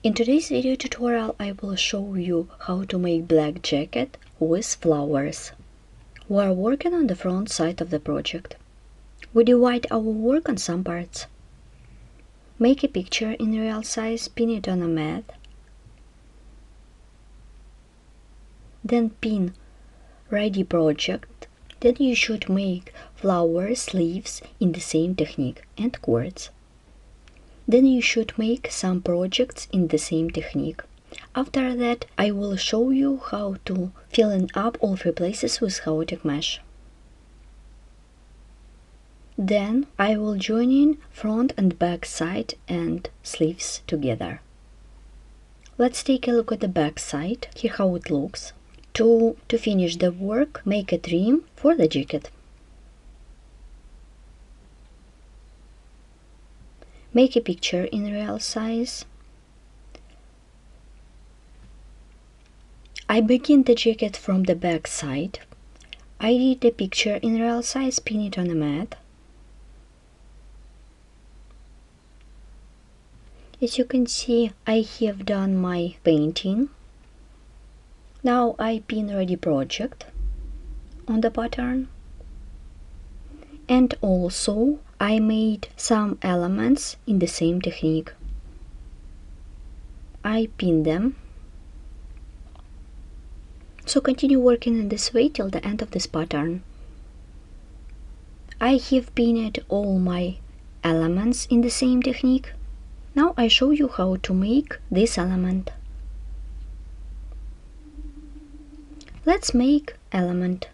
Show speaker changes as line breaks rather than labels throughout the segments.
In today's video tutorial, I will show you how to make black jacket with flowers. We are working on the front side of the project. We divide our work on some parts. Make a picture in real size, pin it on a mat. Then pin ready project. Then you should make flowers, leaves in the same technique and cords. Then you should make some projects in the same technique. After that, I will show you how to fill in up all three places with chaotic mesh. Then I will join in front and back side and sleeves together. Let's take a look at the back side, here how it looks. To finish the work, make a trim for the jacket. Make a picture in real size. I begin the jacket from the back side. I did the picture in real size, pin it on a mat. As you can see, I have done my painting. Now I pin ready project on the pattern. And also I made some elements in the same technique. I pin them. So continue working in this way till the end of this pattern. I have pinned all my elements in the same technique. Now I show you how to make this element. Let's make element.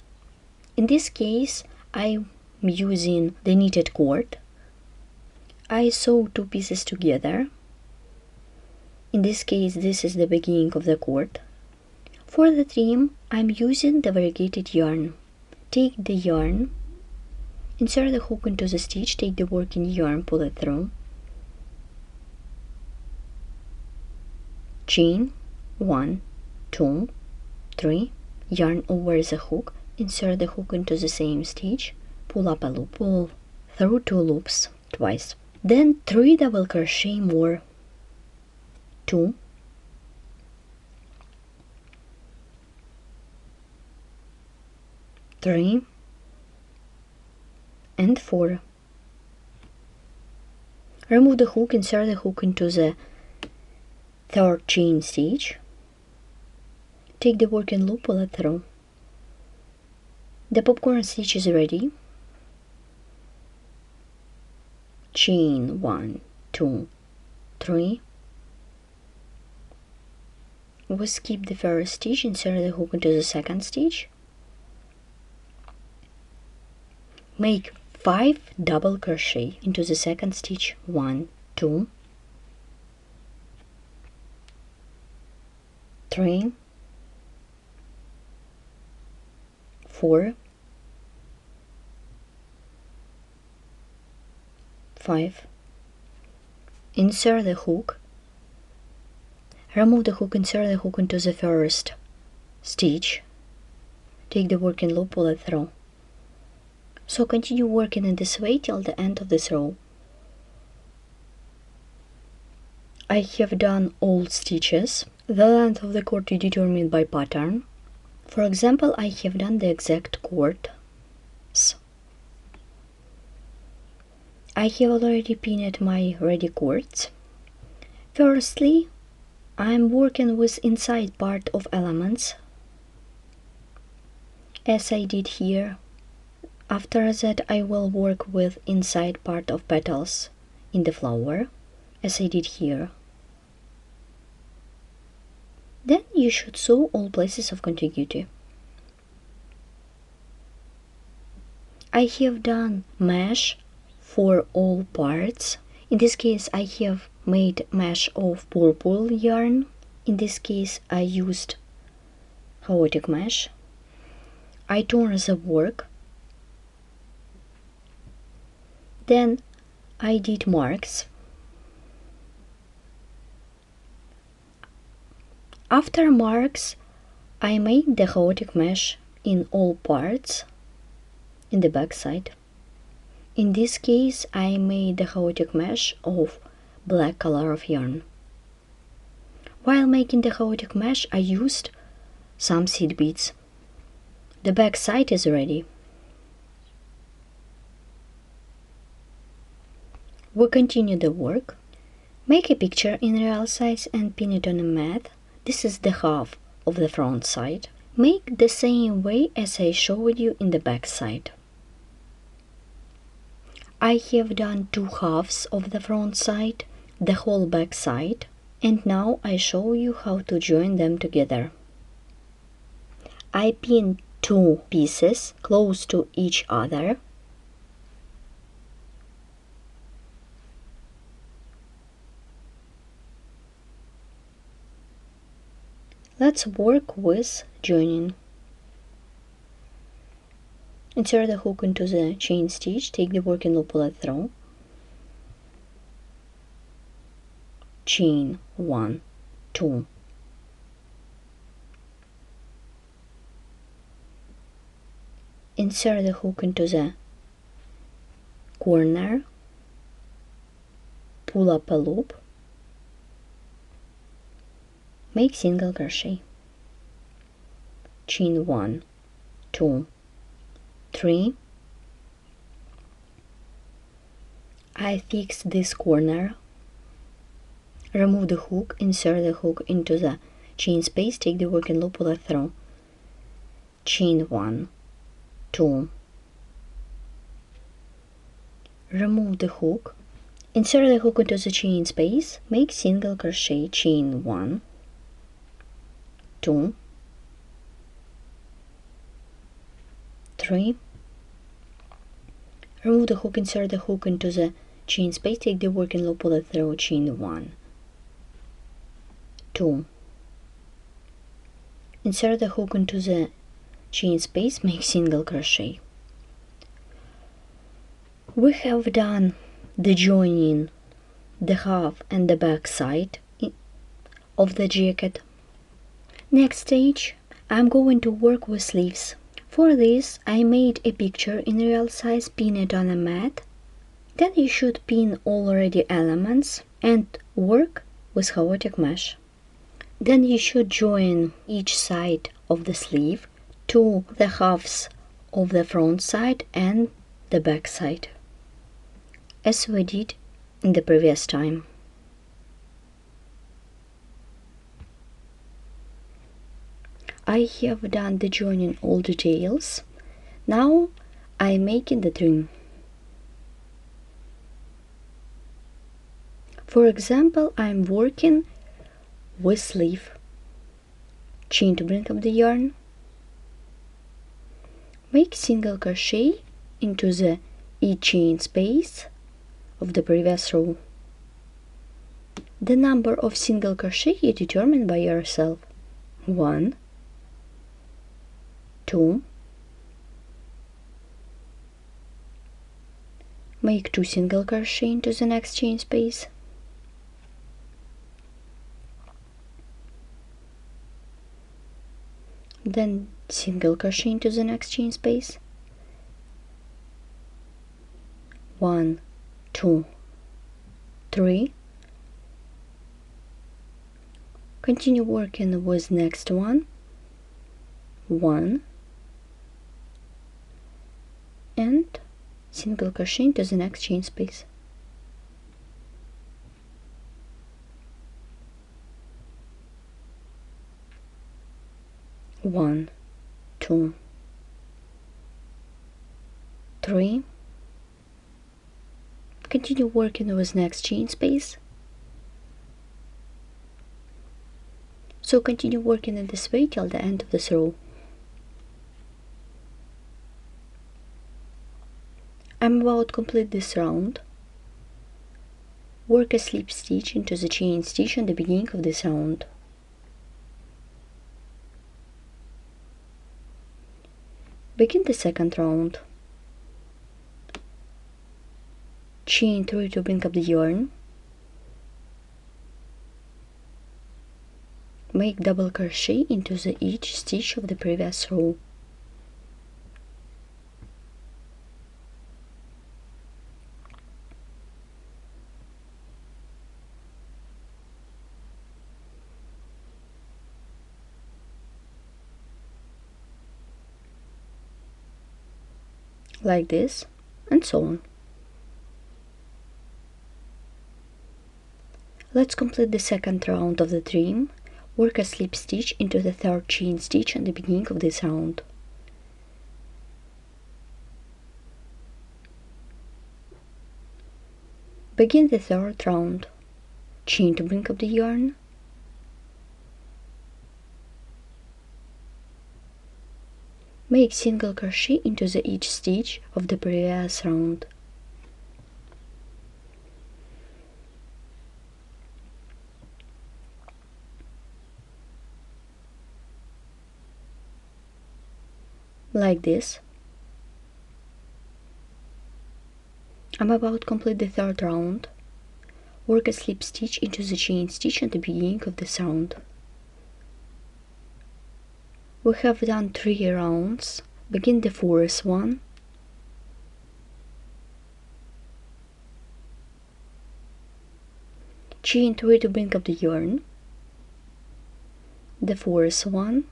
In this case, I'm using the knitted cord. I sew two pieces together. In this case, this is the beginning of the cord. For the trim, I'm using the variegated yarn. Take the yarn, insert the hook into the stitch, take the working yarn, pull it through. Chain 1, 2, 3, yarn over the hook, insert the hook into the same stitch, pull up a loop, pull through 2 loops twice. Then 3 double crochet more. 2, 3 and 4. Remove the hook, insert the hook into the 3rd chain stitch. Take the working loop, pull it through. The popcorn stitch is ready. Chain 1, 2, 3. We skip the first stitch, insert the hook into the 2nd stitch. Make 5 double crochet into the 2nd stitch. 1, 2, 3, 4, 5. Insert the hook. Remove the hook, insert the hook into the 1st stitch. Take the working loop, pull it through. So continue working in this way till the end of this row. I have done all stitches. The length of the cord is determined by pattern. For example, I have done the exact cords. I have already pinned my ready cords. Firstly, I'm working with inside part of elements, as I did here. After that, I will work with inside part of petals in the flower, as I did here. Then you should sew all places of contiguity. I have done mesh for all parts. In this case, I have made mesh of purple yarn. In this case, I used chaotic mesh. I turned the work. Then I did marks. After marks, I made the chaotic mesh in all parts in the back side. In this case, I made the chaotic mesh of black color of yarn. While making the chaotic mesh, I used some seed beads. The back side is ready. We continue the work. Make a picture in real size and pin it on a mat. This is the half of the front side. Make the same way as I showed you in the back side. I have done 2 halves of the front side, the whole back side, and now I show you how to join them together. I pin 2 pieces close to each other. Let's work with joining. Insert the hook into the chain stitch, take the working loop, pull it through. Chain 1, 2. Insert the hook into the corner, pull up a loop, make single crochet. Chain 1, 2, 3. I fix this corner, remove the hook, insert the hook into the chain space, take the working loop, pull it through. Chain 1, 2. Remove the hook, insert the hook into the chain space, make single crochet, chain 1, 2, 3. Remove the hook, insert the hook into the chain space, take the working loop, pull it through, chain 1, 2. Insert the hook into the chain space, make single crochet. We have done the joining, the half and the back side of the jacket. Next stage, I'm going to work with sleeves. For this, I made a picture in real size, pin it on a mat. Then you should pin already elements and work with chaotic mesh. Then you should join each side of the sleeve to the halves of the front side and the back side, as we did in the previous time. I have done the joining all details. Now I'm making the trim. For example, I'm working with sleeve. Chain to bring up the yarn. Make single crochet into the each chain space of the previous row. The number of single crochet you determine by yourself. 1, 2. Make 2 single crochet into the next chain space. Then single crochet into the next chain space. 1, 2, 3. Continue working with next one. 1 and single crochet into the next chain space. One, 2, 3. Continue working with next chain space. So continue working in this way till the end of this row. I'm about to complete this round. Work a slip stitch into the chain stitch at the beginning of this round. Begin the second round. Chain 3 to bring up the yarn. Make double crochet into the each stitch of the previous row. like this, and so on. Let's complete the second round of the trim. Work a slip stitch into the third chain stitch at the beginning of this round. Begin the third round. Chain to bring up the yarn. Make single crochet into each stitch of the previous round. Like this. I'm about to complete the third round. Work a slip stitch into the chain stitch at the beginning of this round. We have done 3 rounds. Begin the fourth one. Chain 3 to bring up the yarn. The fourth one.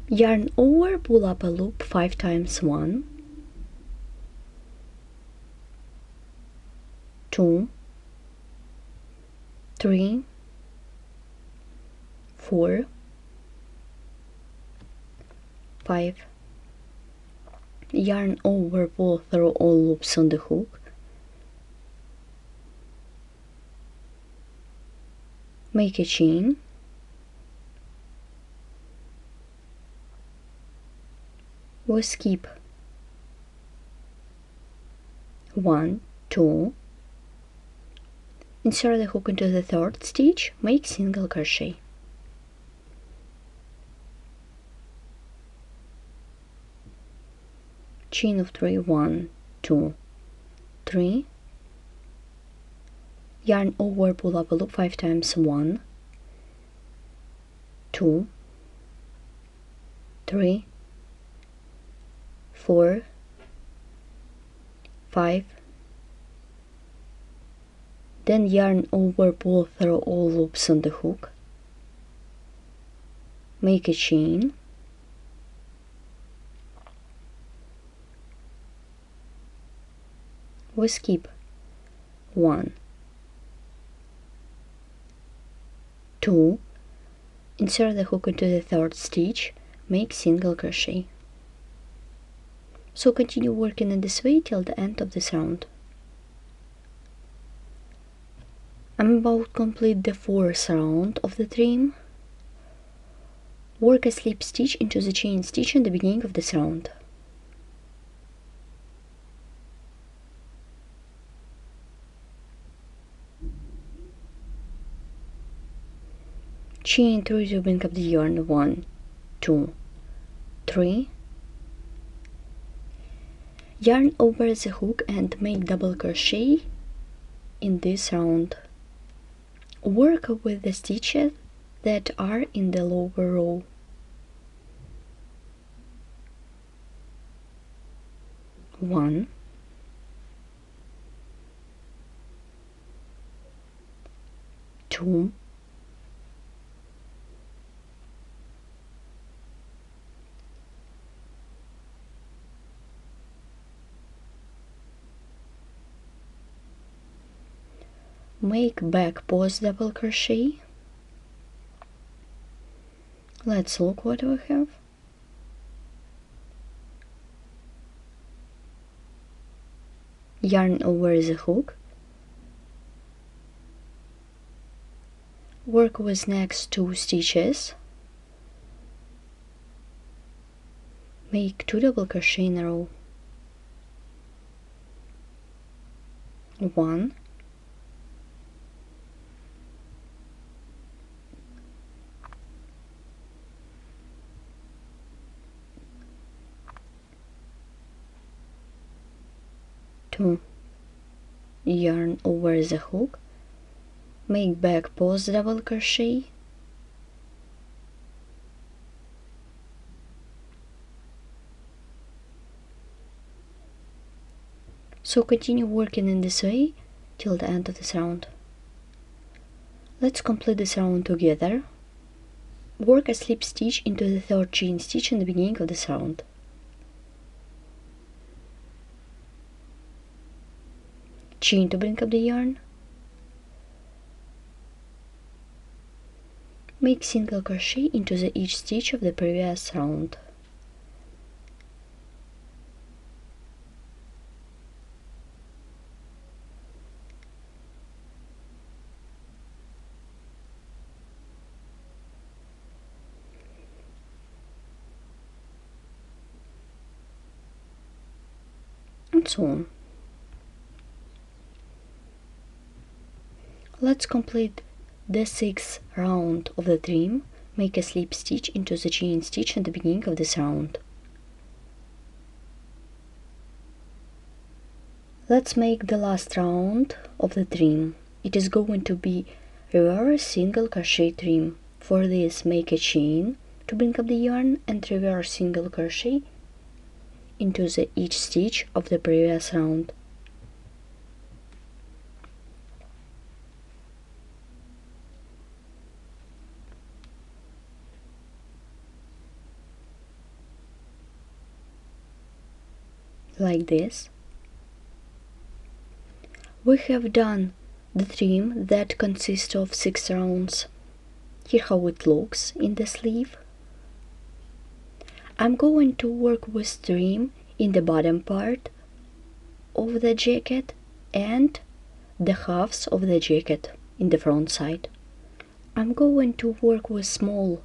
Yarn over, pull up a loop 5 times. 1, 2, 3, 4, 5. Yarn over, pull through all loops on the hook. Make a chain. We skip 1, 2, insert the hook into the third stitch, make single crochet. Chain of 3, 1, 2, 3. Yarn over, pull up a loop 5 times. 1, 2, 3, 4, 5. Then yarn over, pull through all loops on the hook. Make a chain. We skip 1, 2, insert the hook into the third stitch, make single crochet. So continue working in this way till the end of this round. I'm about to complete the fourth round of the trim. Work a slip stitch into the chain stitch in the beginning of this round. Chain 3 to bring up the yarn. 1, 2, 3. Yarn over the hook and make double crochet in this round. Work with the stitches that are in the lower row. One, two, make back post double crochet. Let's look what we have. Yarn over the hook. Work with next 2 stitches. Make 2 double crochet in a row. 1, 2, yarn over the hook, make back post double crochet, so continue working in this way till the end of this round. Let's complete this round together. Work a slip stitch into the third chain stitch in the beginning of this round. Chain to bring up the yarn. Make single crochet into each stitch of the previous round. And so on. Let's complete the sixth round of the trim. Make a slip stitch into the chain stitch at the beginning of this round. Let's make the last round of the trim. It is going to be reverse single crochet trim. For this, make a chain to bring up the yarn and reverse single crochet into each stitch of the previous round. Like this. We have done the trim that consists of 6 rounds. Here how it looks in the sleeve. I'm going to work with trim in the bottom part of the jacket and the halves of the jacket in the front side. I'm going to work with small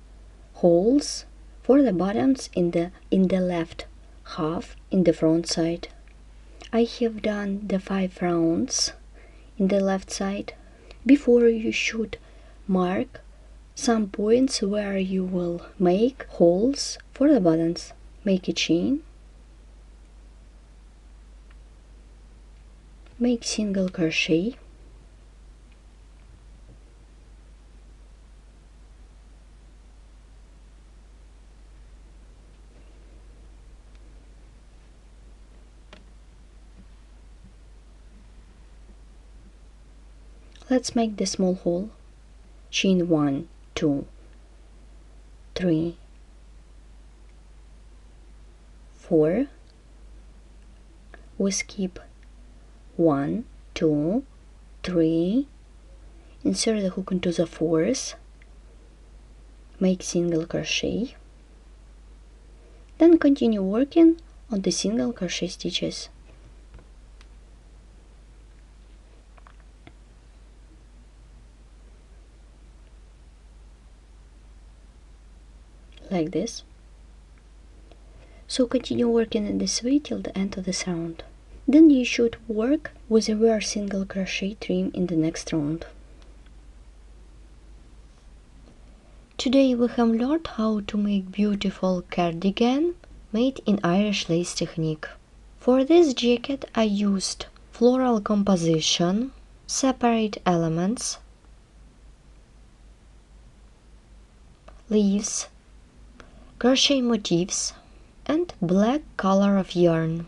holes for the bottoms in the left half in the front side. I have done the 5 rounds in the left side. Before, you should mark some points where you will make holes for the buttons. Make a chain, make single crochet, let's make the small hole, chain 1, 2, 3, 4, we skip 1, 2, 3, insert the hook into the 4th, make single crochet, then continue working on the single crochet stitches. Like this. So continue working in this way till the end of this round. Then you should work with a reverse single crochet trim in the next round. Today we have learned how to make beautiful cardigan made in Irish lace technique. For this jacket I used floral composition, separate elements, leaves, crochet motifs, and black color of yarn.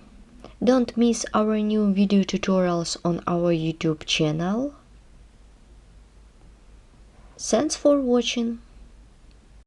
Don't miss our new video tutorials on our YouTube channel. Thanks for watching.